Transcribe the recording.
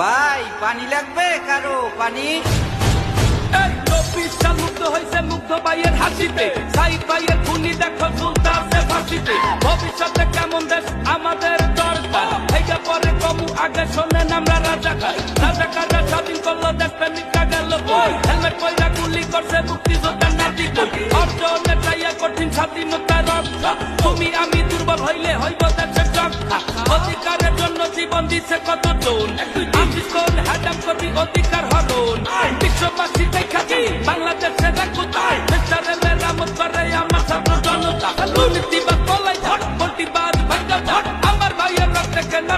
ভাই পানি লাগবে কারো পানি? এই 24 সাল মুগ্ধ হয়েছে মুগ্ধ ভাইয়ের হাসিতে, সাইদ ভাইয়ের খুনি দেখো ঝুলতাছে ফাঁসিতে। ভবিষ্যতে কেমন দেশ আমাদের দরকার, এইটা পরে কমু আগে শোনেন আমরা রাজাকার। রাজাকাররা স্বাধীন করলো দেশ প্রেমিকা গেল কই, হেলমেট পয়রা গুলি করছে মুক্তিযোদ্ধার নাতি কই। অর্জনে চাইয়া কঠিন স্বাধীনতা রক্ষা, তুমি আমি দুর্বল হইলে হইব দেশের রক্ষা। অধিকারের জন্য জীবন দিচ্ছে কতজন, আশিস কোন হ্যাডাম কবি অধিকার হরণ। বিশ্ববাসী দেখাচ্ছি বাংলাদেশের একতায়, দেশের মেরামত করে আমার ছাত্র জনতা। দুর্নীতিবাদ পলাই ঝড়, প্রতিবাদ ভাঙ্গা ঝড়, আমার ভাইয়ের রক্তে কেন